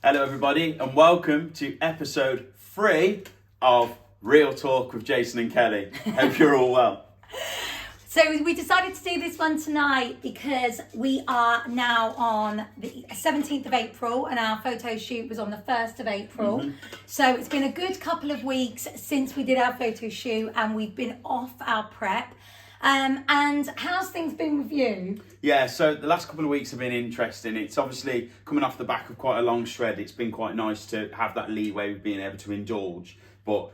Hello everybody and welcome to episode 3 of Real Talk with Jason and Kelly. Hope you're all well. So we decided to do this one tonight because we are now on the 17th of April and our photo shoot was on the 1st of April. So it's been a good couple of weeks since we did our photo shoot and we've been off our prep. And how's things been with you? Yeah, so the last couple of weeks have been interesting. It's obviously coming off the back of quite a long shred. It's been quite nice to have that leeway of being able to indulge. But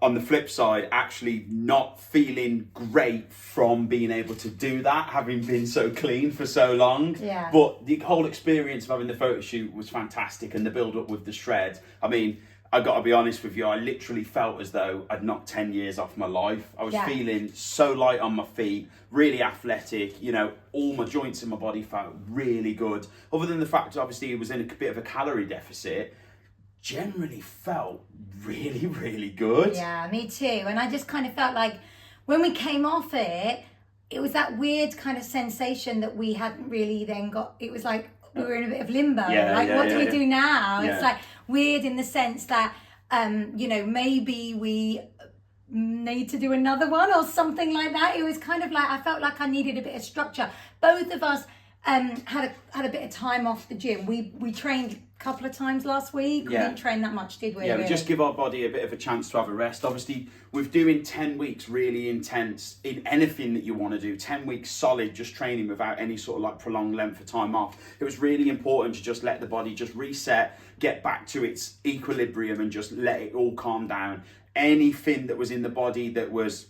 on the flip side, actually not feeling great from being able to do that, having been so clean for so long. Yeah. But the whole experience of having the photo shoot was fantastic, and the build up with the shred. I mean, I got to be honest with you, I literally felt as though I'd knocked 10 years off my life. I was feeling so light on my feet, really athletic, you know, all my joints in my body felt really good. Other than the fact, obviously, it was in a bit of a calorie deficit, generally felt really, really good. Yeah, me too. And I just kind of felt like when we came off it, it was that weird kind of sensation that we hadn't really then got. It was like we were in a bit of limbo. What do we do now? Yeah. It's like weird in the sense that, you know, maybe we need to do another one or something like that. It was kind of like, I felt like I needed a bit of structure. Both of us had a bit of time off the gym. We trained a couple of times last week. We didn't train that much, did we? Yeah, we just give our body a bit of a chance to have a rest. Obviously, with doing 10 weeks really intense in anything that you want to do, 10 weeks solid, just training without any sort of like prolonged length of time off, it was really important to just let the body just reset, get back to its equilibrium and just let it all calm down. Anything that was in the body that was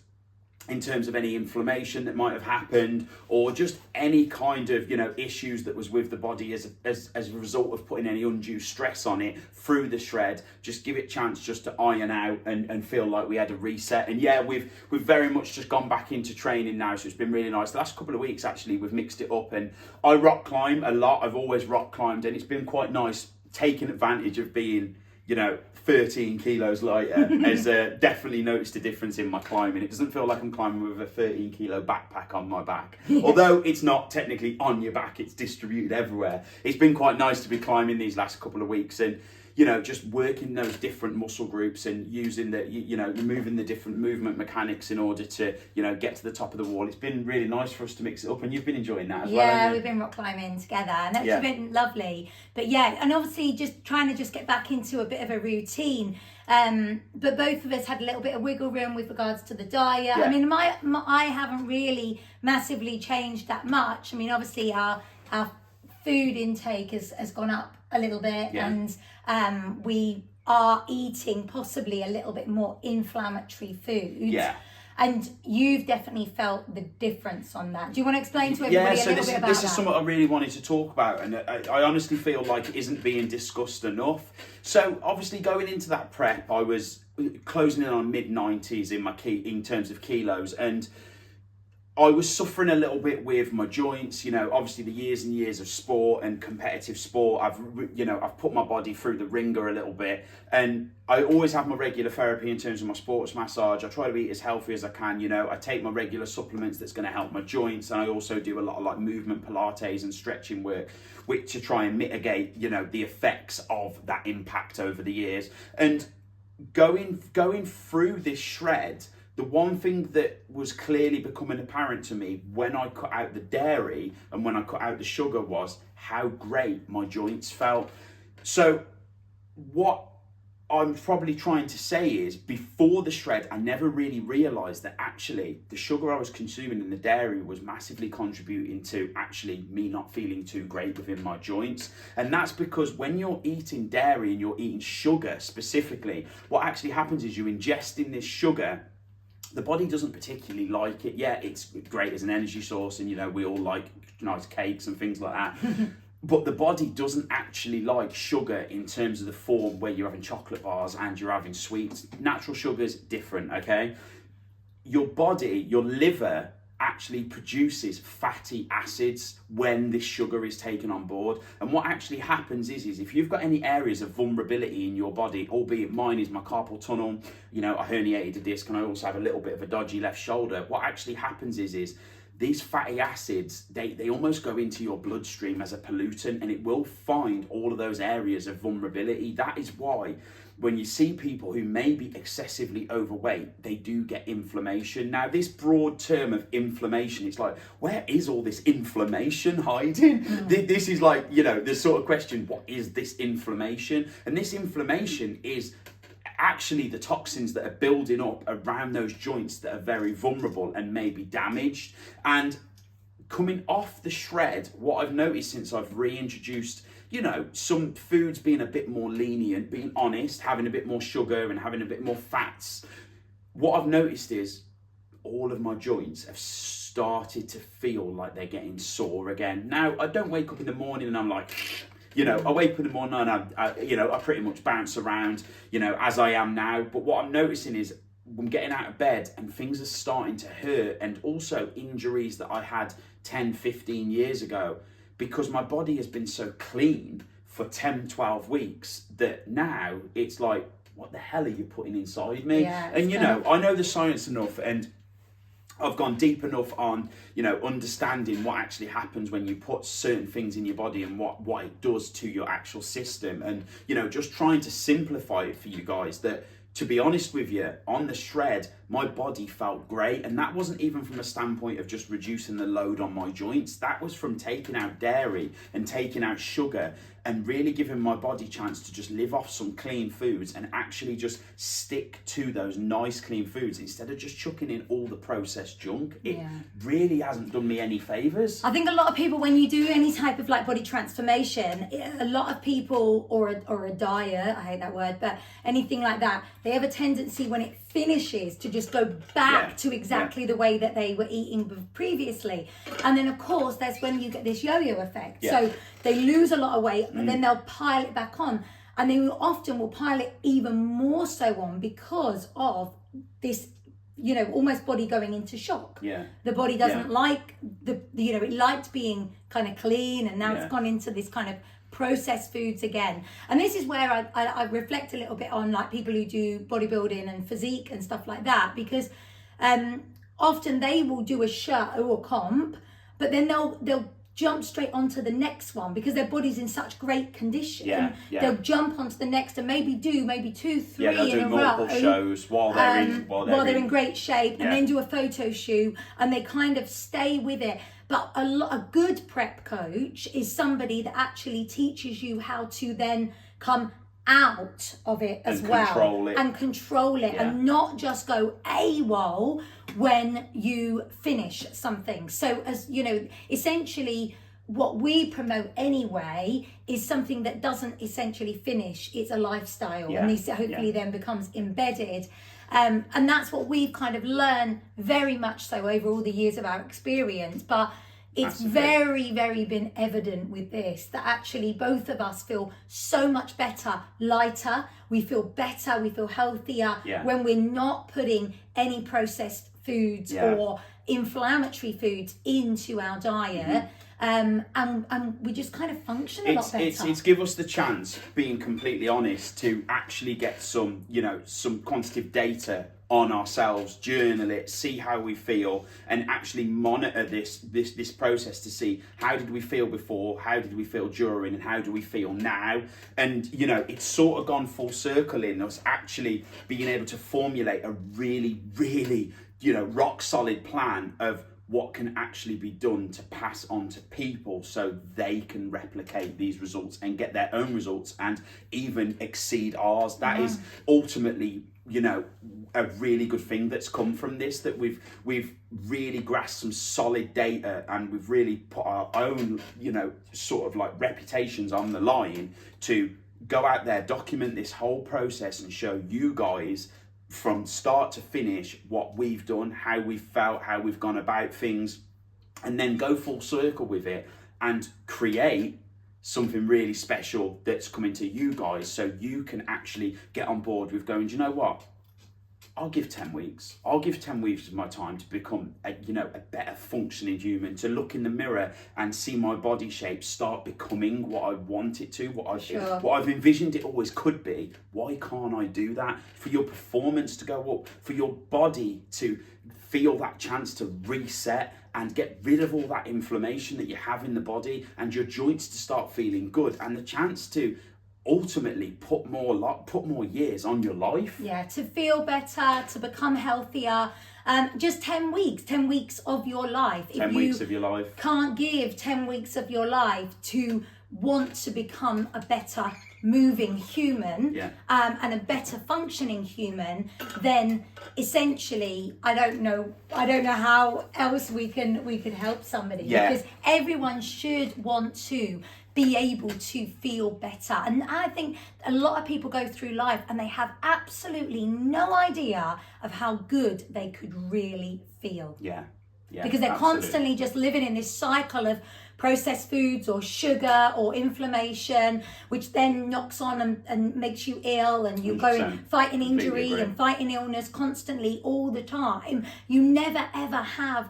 in terms of any inflammation that might have happened or just any kind of, you know, issues that was with the body as a result of putting any undue stress on it through the shred, just give it a chance just to iron out and feel like we had a reset. And yeah, we've very much just gone back into training now, so it's been really nice. The last couple of weeks actually we've mixed it up, and I rock climb a lot. I've always rock climbed and it's been quite nice taking advantage of being, you know, 13 kilos lighter. Has definitely noticed a difference in my climbing. It doesn't feel like I'm climbing with a 13 kilo backpack on my back. Although it's not technically on your back, it's distributed everywhere. It's been quite nice to be climbing these last couple of weeks and, you know, just working those different muscle groups and using the, you know, removing the different movement mechanics in order to, you know, get to the top of the wall. It's been really nice for us to mix it up, and you've been enjoying that as well. Yeah, we've been rock climbing together and that's been lovely. But yeah, and obviously just trying to just get back into a bit of a routine. But both of us had a little bit of wiggle room with regards to the diet. Yeah. I mean, I haven't really massively changed that much. I mean, obviously our food intake has gone up a little bit, and we are eating possibly a little bit more inflammatory foods. Yeah. And you've definitely felt the difference on that. Do you want to explain to everybody a little bit about that? This is something I really wanted to talk about, and I honestly feel like it isn't being discussed enough. So obviously going into that prep, I was closing in on mid-90s in terms of kilos, and I was suffering a little bit with my joints. You know, obviously the years and years of sport and competitive sport, I've put my body through the ringer a little bit, and I always have my regular therapy in terms of my sports massage. I try to eat as healthy as I can. You know, I take my regular supplements that's going to help my joints, and I also do a lot of like movement Pilates and stretching work, which to try and mitigate, you know, the effects of that impact over the years. And going through this shred, the one thing that was clearly becoming apparent to me when I cut out the dairy and when I cut out the sugar was how great my joints felt. So what I'm probably trying to say is, before the shred, I never really realised that actually the sugar I was consuming in the dairy was massively contributing to actually me not feeling too great within my joints. And that's because when you're eating dairy and you're eating sugar specifically, what actually happens is you ingesting this sugar. The body doesn't particularly like it. Yeah, it's great as an energy source, and you know, we all like nice cakes and things like that. But the body doesn't actually like sugar in terms of the form where you're having chocolate bars and you're having sweets. Natural sugar's different, okay? Your body, your liver actually produces fatty acids when this sugar is taken on board. And what actually happens is if you've got any areas of vulnerability in your body, albeit mine is my carpal tunnel, you know, I herniated a disc and I also have a little bit of a dodgy left shoulder. What actually happens is these fatty acids, they almost go into your bloodstream as a pollutant, and it will find all of those areas of vulnerability. That is why when you see people who may be excessively overweight, they do get inflammation. Now, this broad term of inflammation, it's like, where is all this inflammation hiding? This is like, you know, the sort of question, what is this inflammation? And this inflammation is actually the toxins that are building up around those joints that are very vulnerable and may be damaged. And coming off the shred, what I've noticed since I've reintroduced, you know, some foods being a bit more lenient, being honest, having a bit more sugar and having a bit more fats, what I've noticed is all of my joints have started to feel like they're getting sore again. Now, I don't wake up in the morning and I'm like, you know, I wake up in the morning and I pretty much bounce around, you know, as I am now. But what I'm noticing is I'm getting out of bed and things are starting to hurt, and also injuries that I had 10, 15 years ago, because my body has been so clean for 10, 12 weeks that now it's like, what the hell are you putting inside me? Yeah, and, you know, I know the science enough, and I've gone deep enough on, you know, understanding what actually happens when you put certain things in your body and what it does to your actual system. And, you know, just trying to simplify it for you guys, that, to be honest with you, on the shred, my body felt great. And that wasn't even from a standpoint of just reducing the load on my joints. That was from taking out dairy and taking out sugar and really giving my body a chance to just live off some clean foods and actually just stick to those nice clean foods instead of just chucking in all the processed junk. It really hasn't done me any favours. I think a lot of people, when you do any type of like body transformation, a lot of people, or a diet, I hate that word, but anything like that, they have a tendency when it finishes to just go back to exactly the way that they were eating previously. And then of course there's when you get this yo-yo effect. So they lose a lot of weight and then they'll pile it back on, and they often will pile it even more so on because of this, you know, almost body going into shock. The body doesn't like you know, it liked being kind of clean, and now it's gone into this kind of processed foods again. And this is where I reflect a little bit on like people who do bodybuilding and physique and stuff like that, because often they will do a show or comp, but then they'll jump straight onto the next one because their body's in such great condition. They'll jump onto the next and maybe 2, 3 in a row shows while they're in great shape, and then do a photo shoot, and they kind of stay with it. But a good prep coach is somebody that actually teaches you how to then come out of it as well and control it and not just go AWOL when you finish something. So, as you know, essentially what we promote anyway is something that doesn't essentially finish. It's a lifestyle, and this hopefully then becomes embedded. And that's what we've kind of learned very much so over all the years of our experience. But it's very, very been evident with this that actually both of us feel so much better, lighter. We feel better, we feel healthier when we're not putting any processed foods or inflammatory foods into our diet. And we just kind of function a lot better. It's give us the chance, being completely honest, to actually get some, you know, some quantitative data on ourselves, journal it, see how we feel, and actually monitor this process to see how did we feel before, how did we feel during, and how do we feel now. And you know, it's sort of gone full circle in us actually being able to formulate a really, really, you know, rock solid plan of what can actually be done to pass on to people so they can replicate these results and get their own results and even exceed ours. That is ultimately, you know, a really good thing that's come from this, that we've really grasped some solid data, and we've really put our own, you know, sort of like reputations on the line to go out there, document this whole process and show you guys from start to finish what we've done, how we've felt, how we've gone about things, and then go full circle with it and create something really special that's coming to you guys, so you can actually get on board with going, do you know what? I'll give 10 weeks. I'll give 10 weeks of my time to become a better functioning human, to look in the mirror and see my body shape start becoming what I want it to, what I've envisioned it always could be. Why can't I do that? For your performance to go up, for your body to feel that chance to reset and get rid of all that inflammation that you have in the body, and your joints to start feeling good, and the chance to ultimately put more years on your life. Yeah, to feel better, to become healthier. Just 10 weeks of your life. 10 weeks of your life. Can't give 10 weeks of your life to want to become a better moving human, and a better functioning human, then essentially I don't know how else we could help somebody, because everyone should want to be able to feel better. And I think a lot of people go through life and they have absolutely no idea of how good they could really feel. Because they're constantly just living in this cycle of processed foods or sugar or inflammation, which then knocks on and makes you ill, and you're going fighting injury and fighting illness constantly all the time. You never ever have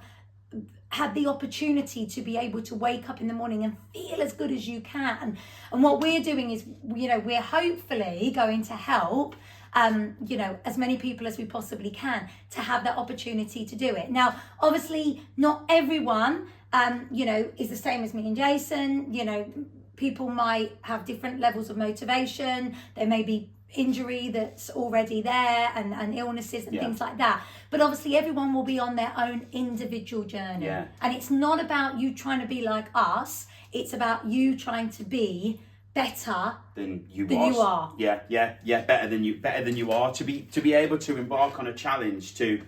had the opportunity to be able to wake up in the morning and feel as good as you can. And what we're doing is, we're hopefully going to help as many people as we possibly can to have that opportunity to do it. Now, obviously, not everyone, is the same as me and Jason. People might have different levels of motivation. There may be injury that's already there, and illnesses and things like that. But obviously, everyone will be on their own individual journey. And it's not about you trying to be like us. It's about you trying to be better than you are. Better than you are, to be able to embark on a challenge to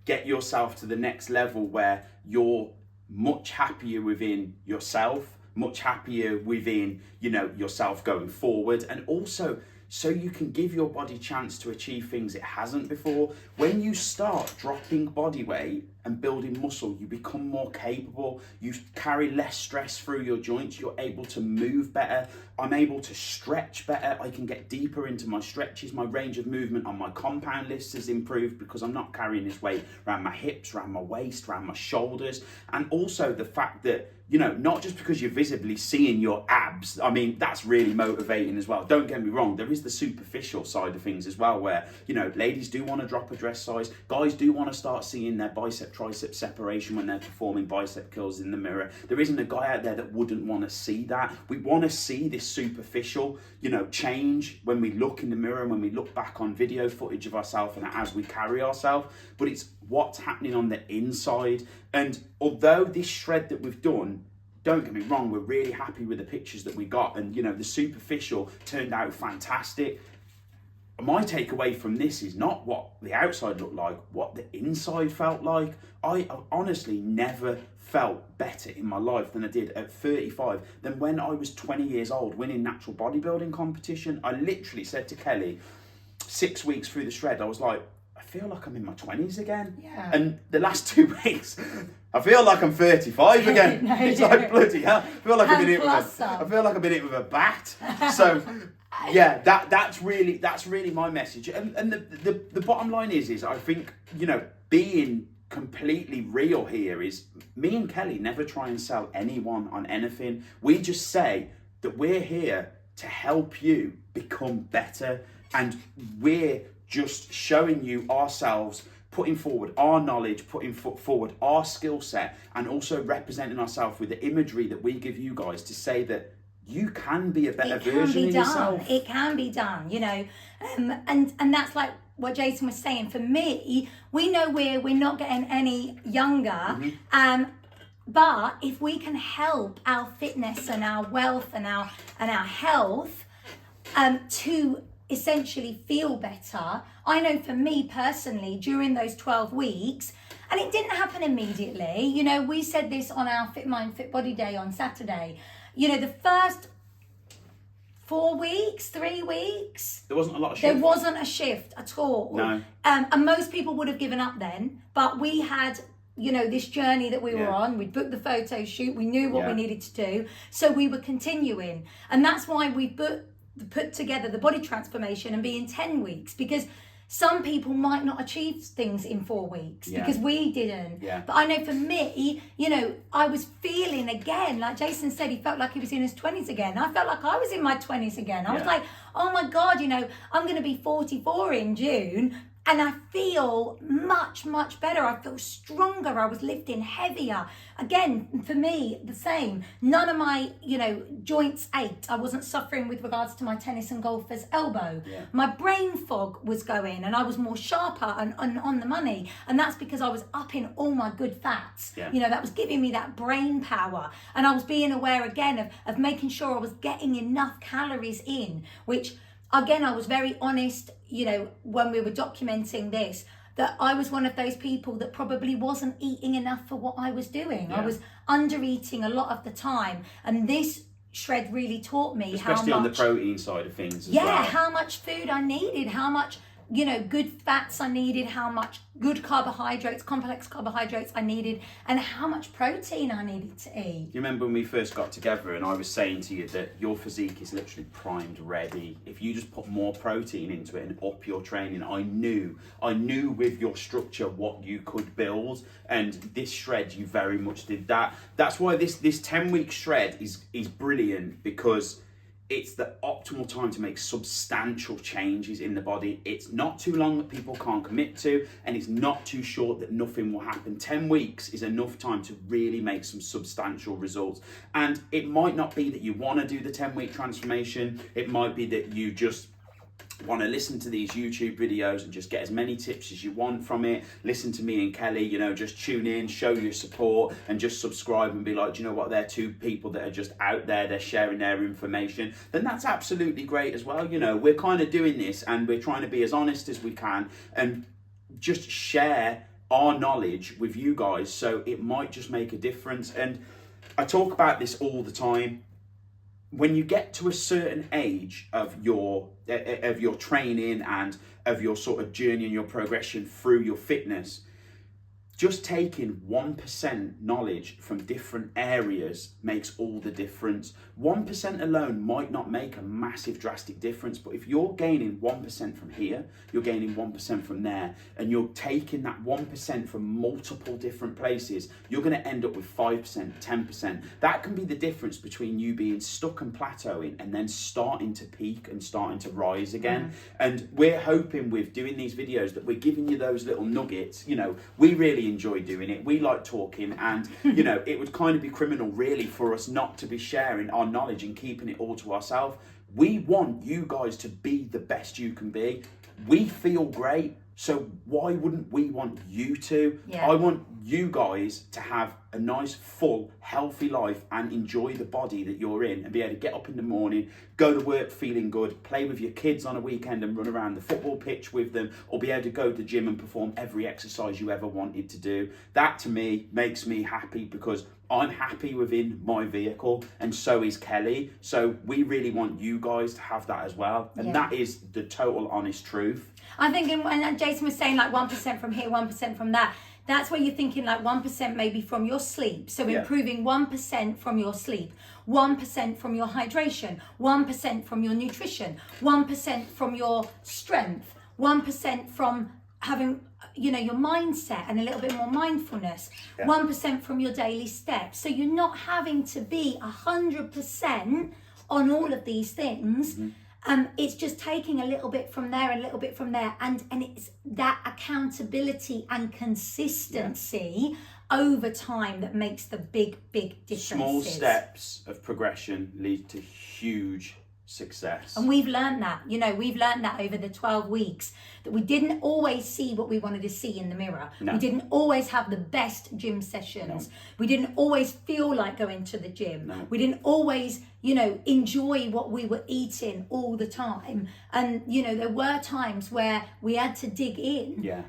get yourself to the next level where you're much happier within yourself, much happier within yourself going forward, and also so you can give your body chance to achieve things it hasn't before. When you start dropping body weight and building muscle, you become more capable. You carry less stress through your joints. You're able to move better. I'm able to stretch better. I can get deeper into my stretches. My range of movement on my compound lifts has improved because I'm not carrying this weight around my hips, around my waist, around my shoulders. And also the fact that, not just because you're visibly seeing your abs, I mean, that's really motivating as well. Don't get me wrong, there is the superficial side of things as well, where, ladies do want to drop a dress size, guys do want to start seeing their bicep tricep separation when they're performing bicep curls in the mirror. There isn't a guy out there that wouldn't want to see that. We want to see this superficial, change when we look in the mirror and when we look back on video footage of ourselves and as we carry ourselves, but it's what's happening on the inside. And although this shred that we've done, don't get me wrong, we're really happy with the pictures that we got, and the superficial turned out fantastic. My takeaway from this is not what the outside looked like, what the inside felt like. I honestly never felt better in my life than I did at 35 than when I was 20 years old winning natural bodybuilding competition. I literally said to Kelly 6 weeks through the shred, I was like, I feel like I'm in my 20s again. And the last 2 weeks, I feel like I'm 35 again. It's like, bloody hell. I feel like I've been hit with a bat. So that's really my message. And the bottom line is I think, being completely real here is, me and Kelly never try and sell anyone on anything. We just say that we're here to help you become better, and we're just showing you ourselves, putting forward our knowledge, putting forward our skill set, and also representing ourselves with the imagery that we give you guys to say that you can be a better version of yourself. It can be done, and that's like what Jason was saying. For me, we know we're not getting any younger, but if we can help our fitness and our wealth and our health to essentially feel better. I know for me personally, during those 12 weeks, and it didn't happen immediately, we said this on our Fit Mind, Fit Body Day on Saturday, the first 4 weeks, 3 weeks, there wasn't a lot of shift. There wasn't a shift at all. No. And most people would have given up then, but we had this journey that we were on. We'd booked the photo shoot, we knew what we needed to do, so we were continuing. And that's why we put together the body transformation and be in 10 weeks, because some people might not achieve things in 4 weeks because we didn't. Yeah. But I know for me, you know, I was feeling again, like Jason said, he felt like he was in his 20s again. I felt like I was in my 20s again. I was like, oh my God, you know, I'm going to be 44 in June. And I feel much, much better. I feel stronger. I was lifting heavier. Again, for me, the same. None of my, you know, joints ached. I wasn't suffering with regards to my tennis and golfer's elbow. Yeah. My brain fog was going and I was more sharper and on the money. And that's because I was upping all my good fats. Yeah. You know, that was giving me that brain power. And I was being aware again of making sure I was getting enough calories in, which... Again, I was very honest, you know, when we were documenting this, that I was one of those people that probably wasn't eating enough for what I was doing. Yeah. I was under eating a lot of the time. And this shred really taught me especially how on much... the protein side of things as well. Yeah, how much food I needed, how much, you know, good fats I needed, how much good carbohydrates, complex carbohydrates I needed, and how much protein I needed to eat. You remember when we first got together and I was saying to you that your physique is literally primed, ready. If you just put more protein into it and up your training, I knew with your structure what you could build, and this shred, you very much did that. That's why this 10-week shred is brilliant, because it's the optimal time to make substantial changes in the body. It's not too long that people can't commit to, and it's not too short that nothing will happen. 10 weeks is enough time to really make some substantial results. And it might not be that you want to do the 10-week transformation. It might be that you just want to listen to these YouTube videos and just get as many tips as you want from it. Listen to me and Kelly, you know, just tune in, show your support, and just subscribe and be like, do you know what, they're two people that are just out there, they're sharing their information. Then that's absolutely great as well. You know, we're kind of doing this and we're trying to be as honest as we can and just share our knowledge with you guys, so it might just make a difference. And I talk about this all the time. When you get to a certain age of your training and of your sort of journey and your progression through your fitness, just taking 1% knowledge from different areas makes all the difference. 1% alone might not make a massive drastic difference, but if you're gaining 1% from here, you're gaining 1% from there, and you're taking that 1% from multiple different places, you're going to end up with 5%, 10%. That can be the difference between you being stuck and plateauing and then starting to peak and starting to rise again. And we're hoping with doing these videos that we're giving you those little nuggets. You know, we really enjoy doing it. We like talking, and you know, it would kind of be criminal really for us not to be sharing our knowledge and keeping it all to ourselves. We want you guys to be the best you can be. We feel great, so why wouldn't we want you to? Yeah. I want you guys to have a nice, full, healthy life and enjoy the body that you're in, and be able to get up in the morning, go to work feeling good, play with your kids on a weekend and run around the football pitch with them, or be able to go to the gym and perform every exercise you ever wanted to do. That to me makes me happy, because I'm happy within my vehicle, and so is Kelly. So we really want you guys to have that as well. And that is the total honest truth. I'm thinking, when Jason was saying like 1% from here, 1% from that, that's where you're thinking like 1% maybe from your sleep. So improving 1% from your sleep, 1% from your hydration, 1% from your nutrition, 1% from your strength, 1% from having, you know, your mindset and a little bit more mindfulness, 1% from your daily steps. So you're not having to be 100% on all of these things. It's just taking a little bit from there and a little bit from there, and it's that accountability and consistency over time that makes the big differences. Small steps of progression lead to huge success. And we've learned that, you know, we've learned that over the 12 weeks, that we didn't always see what we wanted to see in the mirror. No. We didn't always have the best gym sessions. No. We didn't always feel like going to the gym. No. We didn't always, you know, enjoy what we were eating all the time. And, you know, there were times where we had to dig in.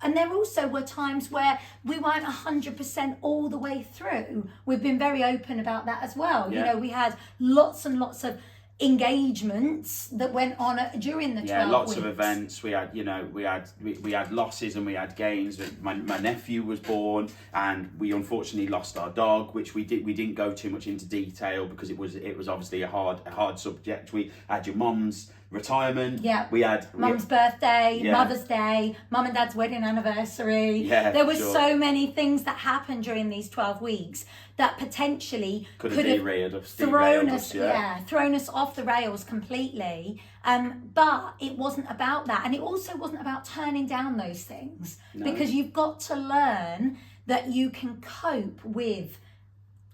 And there also were times where we weren't 100% all the way through. We've been very open about that as well. You know, we had lots and lots of engagements that went on during the 12 lots weeks. of events. We had, you know, we had losses and we had gains. My nephew was born, and we unfortunately lost our dog, which we didn't go too much into detail because it was obviously a hard subject. We had your mum's retirement. Yeah. We had Mum's birthday, Yeah. Mother's Day, Mum and Dad's wedding anniversary. Yeah, there were sure. so many things that happened during these 12 weeks that potentially could have derailed us, thrown us off the rails completely. But it wasn't about that, and it also wasn't about turning down those things, because you've got to learn that you can cope with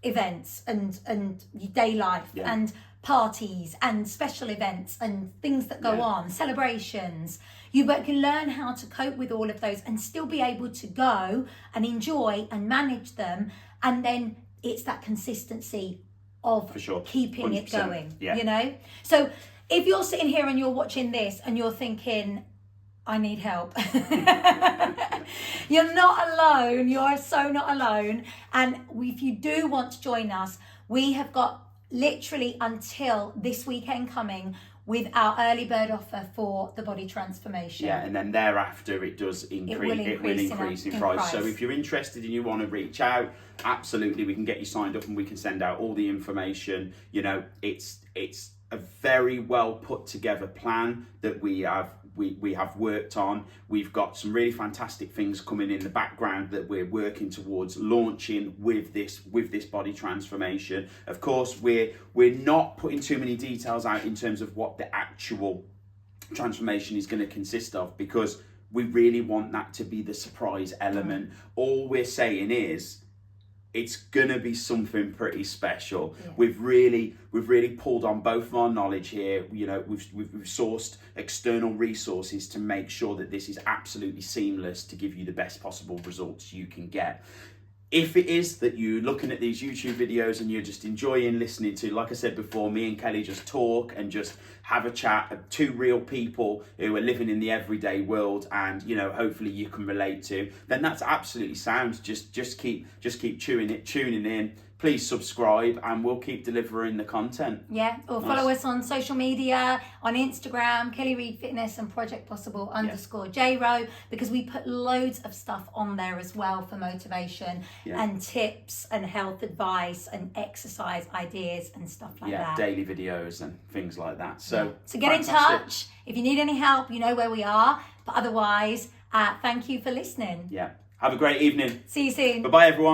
events and your day life and parties and special events and things that go on, celebrations. You can learn how to cope with all of those and still be able to go and enjoy and manage them. And then it's that consistency of keeping 100%. It going, you know? So if you're sitting here and you're watching this and you're thinking, I need help. You're not alone. You are so not alone. And if you do want to join us, we have got literally until this weekend coming with our early bird offer for the body transformation. Yeah, and then thereafter it does increase. It will increase in price. So if you're interested and you want to reach out, absolutely, we can get you signed up and we can send out all the information. You know, it's a very well put together plan that we have worked on. We've got some really fantastic things coming in the background that we're working towards launching with this body transformation. Of course, we're not putting too many details out in terms of what the actual transformation is going to consist of, because we really want that to be the surprise element. All we're saying is it's gonna be something pretty special. Yeah. We've really pulled on both of our knowledge here. You know, we've sourced external resources to make sure that this is absolutely seamless to give you the best possible results you can get. If it is that you're looking at these YouTube videos and you're just enjoying listening to, like I said before, me and Kelly just talk and just have a chat, two real people who are living in the everyday world, and you know, hopefully you can relate to, then that's absolutely sound. Just keep tuning in. Please subscribe and we'll keep delivering the content. Yeah, or follow us on social media, on Instagram, Kelly Reid Fitness and Project Possible _JRO, because we put loads of stuff on there as well for motivation and tips and health advice and exercise ideas and stuff like that. Yeah, daily videos and things like that. So get in touch. If you need any help, you know where we are. But otherwise, thank you for listening. Yeah. Have a great evening. See you soon. Bye-bye, everyone.